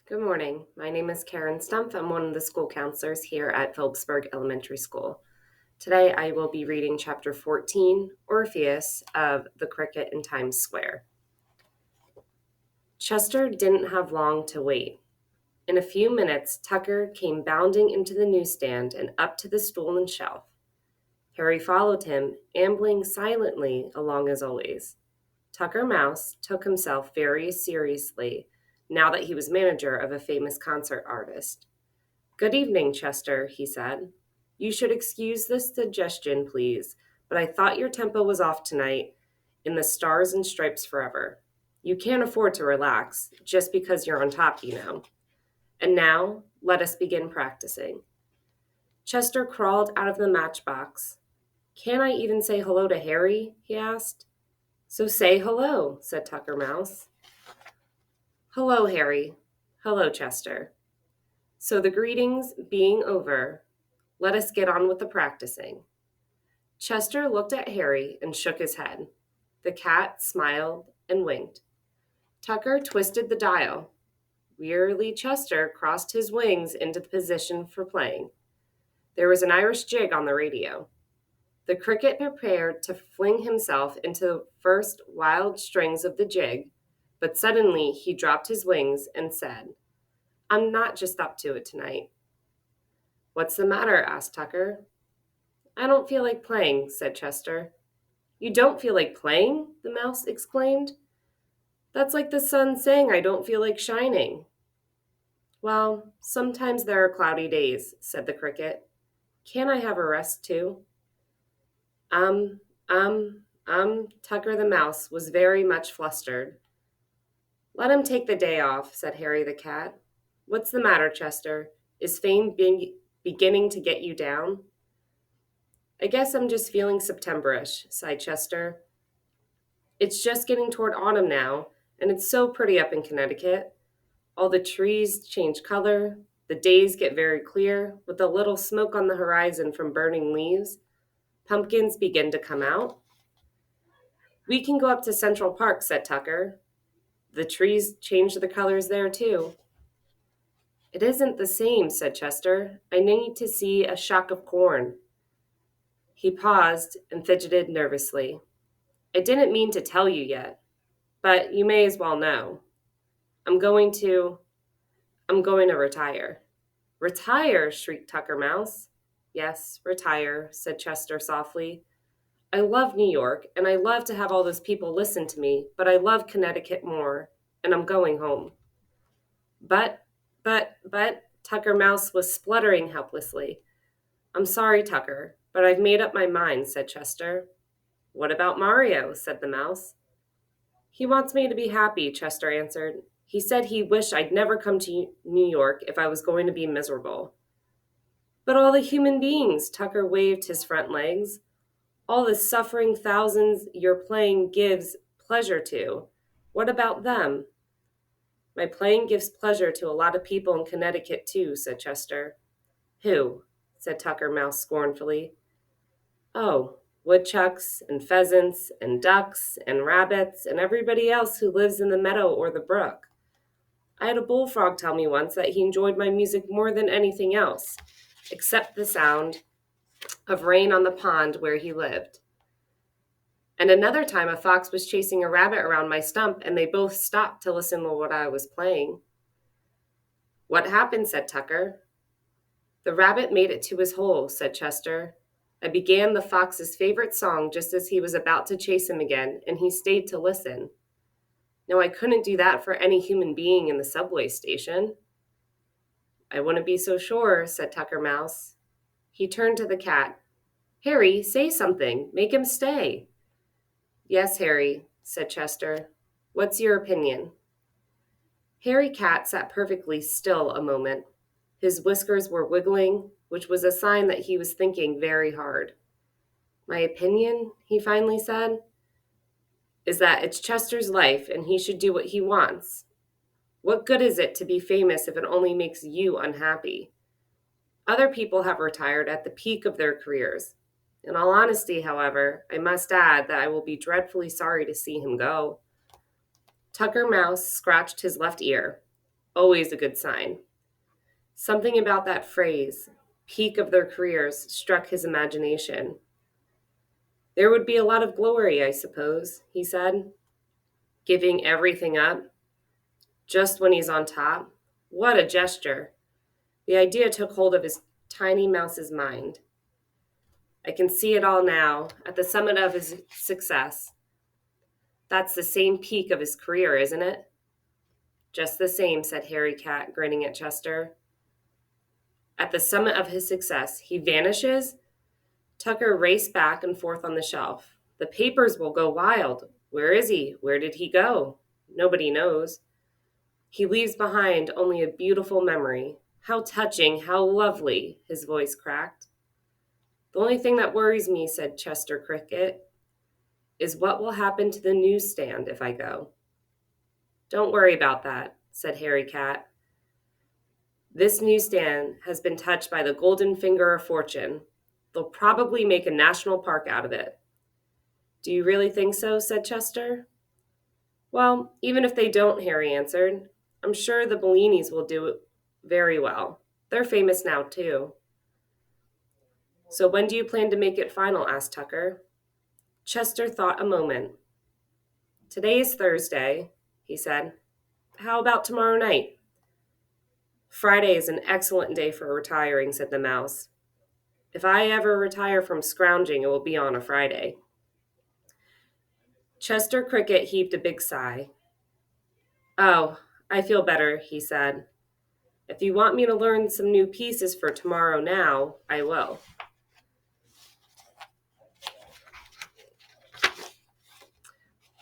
Good morning. My name is Karen Stumpf. I'm one of the school counselors here at Phillipsburg Elementary School. Today I will be reading Chapter 14, Orpheus, of The Cricket in Times Square. Chester didn't have long to wait. In a few minutes, Tucker came bounding into the newsstand and up to the stool and shelf. Harry followed him, ambling silently along as always. Tucker Mouse took himself very seriously now that he was manager of a famous concert artist. "Good evening, Chester," he said. "You should excuse this suggestion, please, but I thought your tempo was off tonight in the Stars and Stripes Forever. You can't afford to relax just because you're on top, you know. And now, let us begin practicing." Chester crawled out of the matchbox. "Can I even say hello to Harry?" he asked. "So say hello," said Tucker Mouse. "Hello, Harry. Hello, Chester." So the greetings being over, let us get on with the practicing. Chester looked at Harry and shook his head. The cat smiled and winked. Tucker twisted the dial. Wearily, Chester crossed his wings into position for playing. There was an Irish jig on the radio. The cricket prepared to fling himself into the first wild strings of the jig, but suddenly he dropped his wings and said, "I'm not just up to it tonight." "What's the matter?" asked Tucker. "I don't feel like playing," said Chester. "You don't feel like playing?" the mouse exclaimed. "That's like the sun saying I don't feel like shining." "Well, sometimes there are cloudy days," said the cricket. "Can't I have a rest too?" Um, Tucker the mouse was very much flustered. "Let him take the day off," said Harry the cat. "What's the matter, Chester? Is fame beginning to get you down?" "I guess I'm just feeling Septemberish," sighed Chester. "It's just getting toward autumn now, and it's so pretty up in Connecticut. All the trees change color, the days get very clear, with a little smoke on the horizon from burning leaves. Pumpkins begin to come out." "We can go up to Central Park," said Tucker. "The trees change the colors there, too." "It isn't the same," said Chester. "I need to see a shock of corn." He paused and fidgeted nervously. "I didn't mean to tell you yet, but you may as well know. I'm going to I'm going to retire." "Retire!" shrieked Tucker Mouse. "Yes, retire," said Chester softly. "I love New York, and I love to have all those people listen to me, but I love Connecticut more, and I'm going home." But, but, Tucker Mouse was spluttering helplessly. "I'm sorry, Tucker, but I've made up my mind," said Chester. "What about Mario?" said the mouse. "He wants me to be happy," Chester answered. "He said he wished I'd never come to New York if I was going to be miserable." "But all the human beings," Tucker waved his front legs, "all the suffering thousands your playing gives pleasure to. What about them?" "My playing gives pleasure to a lot of people in Connecticut, too," said Chester. "Who?" said Tucker Mouse scornfully. "Oh, woodchucks and pheasants and ducks and rabbits and everybody else who lives in the meadow or the brook. I had a bullfrog tell me once that he enjoyed my music more than anything else, except the sound of rain on the pond where he lived. And another time a fox was chasing a rabbit around my stump, and they both stopped to listen to what I was playing." "What happened?" said Tucker. "The rabbit made it to his hole," said Chester. "I began the fox's favorite song just as he was about to chase him again, and he stayed to listen. Now, I couldn't do that for any human being in the subway station." "I wouldn't be so sure," said Tucker Mouse. He turned to the cat. "Harry, say something. Make him stay." "Yes, Harry," said Chester. "What's your opinion?" Harry Cat sat perfectly still a moment. His whiskers were wiggling, which was a sign that he was thinking very hard. "My opinion," he finally said, "is that it's Chester's life and he should do what he wants. What good is it to be famous if it only makes you unhappy? Other people have retired at the peak of their careers. In all honesty, however, I must add that I will be dreadfully sorry to see him go." Tucker Mouse scratched his left ear. always a good sign. Something about that phrase, peak of their careers, struck his imagination. There would be a lot of glory, I suppose, he said. Giving everything up, just when he's on top. What a gesture. The idea took hold of his tiny mouse's mind. I can see it all now, at the summit of his success. That's the same peak of his career, isn't it? Just the same, said Harry Cat, grinning at Chester. At the summit of his success, he vanishes? Tucker raced back and forth on the shelf. The papers will go wild. Where is he? Where did he go? Nobody knows. He leaves behind only a beautiful memory. How touching, how lovely, his voice cracked. The only thing that worries me, said Chester Cricket, is what will happen to the newsstand if I go. Don't worry about that, said Harry Cat. This newsstand has been touched by the golden finger of fortune. They'll probably make a national park out of it. Do you really think so? Said Chester. Well, even if they don't, Harry answered, I'm sure the Bellinis will do it very well. They're famous now, too. So when do you plan to make it final? Asked Tucker. Chester thought a moment. Today is Thursday, he said. How about tomorrow night? Friday is an excellent day for retiring, said the mouse. If I ever retire from scrounging, it will be on a Friday. Chester Cricket heaved a big sigh. Oh, I feel better, he said. If you want me to learn some new pieces for tomorrow now, I will.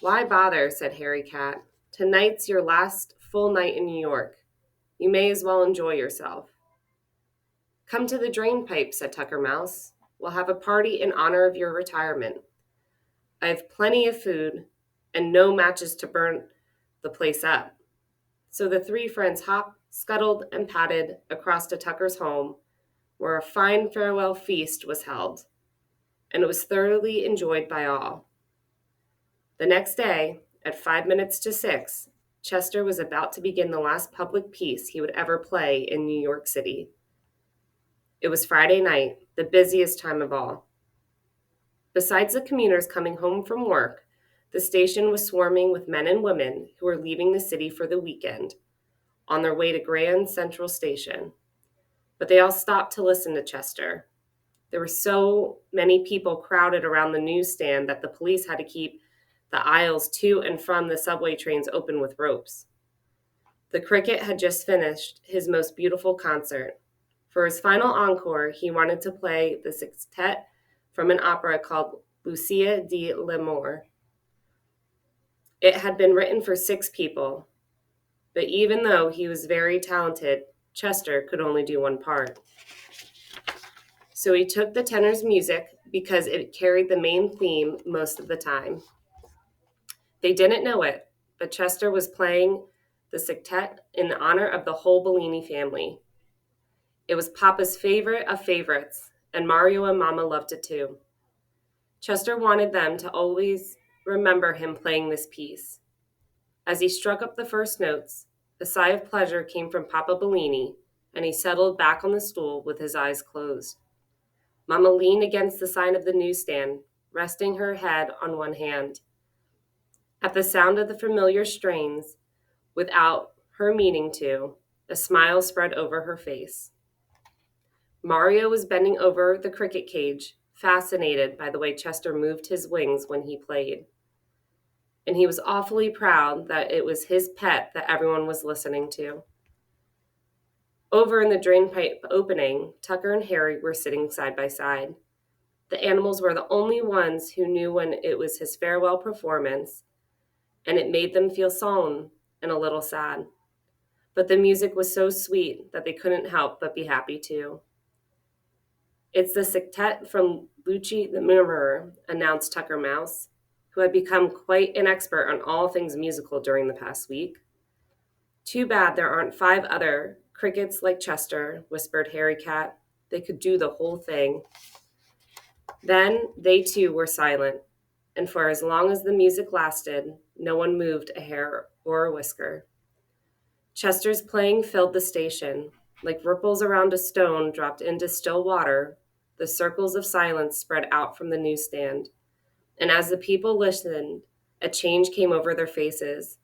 Why bother, said Harry Cat. Tonight's your last full night in New York. You may as well enjoy yourself. Come to the drain pipe, said Tucker Mouse. We'll have a party in honor of your retirement. I have plenty of food and no matches to burn the place up. So the three friends hopped, scuttled, and padded across to Tucker's home, where a fine farewell feast was held, and it was thoroughly enjoyed by all. The next day, at 6:05, Chester was about to begin the last public piece he would ever play in New York City. It was Friday night, the busiest time of all. Besides the commuters coming home from work, the station was swarming with men and women who were leaving the city for the weekend, on their way to Grand Central Station. But they all stopped to listen to Chester. There were so many people crowded around the newsstand that the police had to keep the aisles to and from the subway trains open with ropes. The Cricket had just finished his most beautiful concert. For his final encore, he wanted to play the sextet from an opera called Lucia di Lammermoor. It had been written for 6 people, but even though he was very talented, Chester could only do one part. So he took the tenor's music because it carried the main theme most of the time. They didn't know it, but Chester was playing the sextet in honor of the whole Bellini family. It was Papa's favorite of favorites, and Mario and Mama loved it too. Chester wanted them to always remember him playing this piece. As he struck up the first notes, a sigh of pleasure came from Papa Bellini, and he settled back on the stool with his eyes closed. Mama leaned against the sign of the newsstand, resting her head on one hand. At the sound of the familiar strains, without her meaning to, a smile spread over her face. Mario was bending over the cricket cage, fascinated by the way Chester moved his wings when he played. And he was awfully proud that it was his pet that everyone was listening to. Over in the drainpipe opening, Tucker and Harry were sitting side by side. The animals were the only ones who knew when it was his farewell performance, and it made them feel solemn and a little sad. But the music was so sweet that they couldn't help but be happy too. It's the sextet from Lucia the Murmurer, announced Tucker Mouse, who had become quite an expert on all things musical during the past week. Too bad there aren't 5 other crickets like Chester, whispered Harry Cat. They could do the whole thing. Then they too were silent, and for as long as the music lasted, no one moved a hair or a whisker. Chester's playing filled the station. Like ripples around a stone dropped into still water, the circles of silence spread out from the newsstand. And as the people listened, a change came over their faces.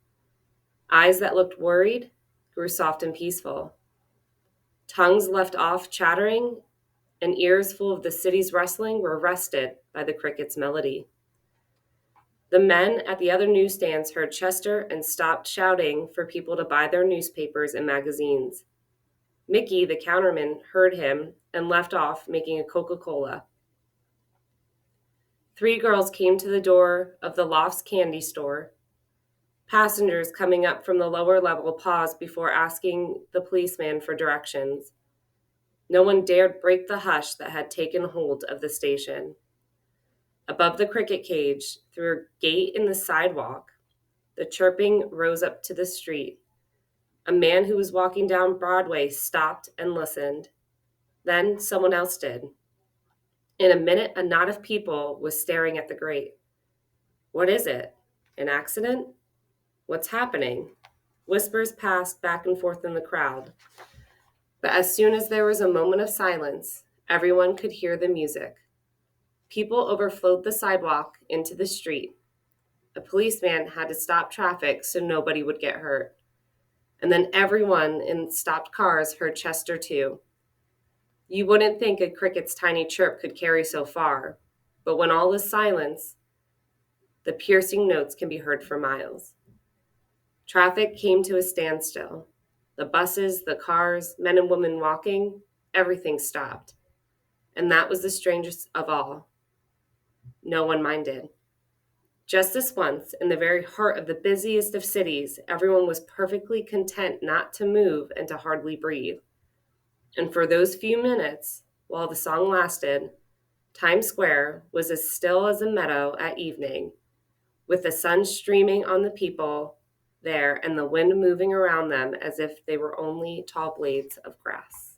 Eyes that looked worried grew soft and peaceful. Tongues left off chattering, and ears full of the city's rustling were rested by the cricket's melody. The men at the other newsstands heard Chester and stopped shouting for people to buy their newspapers and magazines. Mickey, the counterman, heard him and left off making a Coca-Cola. 3 girls came to the door of the Lofts candy store. Passengers coming up from the lower level paused before asking the policeman for directions. No one dared break the hush that had taken hold of the station. Above the cricket cage, through a gate in the sidewalk, the chirping rose up to the street. A man who was walking down Broadway stopped and listened. Then someone else did. In a minute, a knot of people was staring at the grate. What is it? An accident? What's happening? Whispers passed back and forth in the crowd. But as soon as there was a moment of silence, everyone could hear the music. People overflowed the sidewalk into the street. A policeman had to stop traffic so nobody would get hurt. And then everyone in stopped cars heard Chester too. You wouldn't think a cricket's tiny chirp could carry so far, but when all is silence, the piercing notes can be heard for miles. Traffic came to a standstill. The buses, the cars, men and women walking, everything stopped. And that was the strangest of all. No one minded. Just this once, in the very heart of the busiest of cities, everyone was perfectly content not to move and to hardly breathe. And for those few minutes, while the song lasted, Times Square was as still as a meadow at evening, with the sun streaming on the people there and the wind moving around them as if they were only tall blades of grass.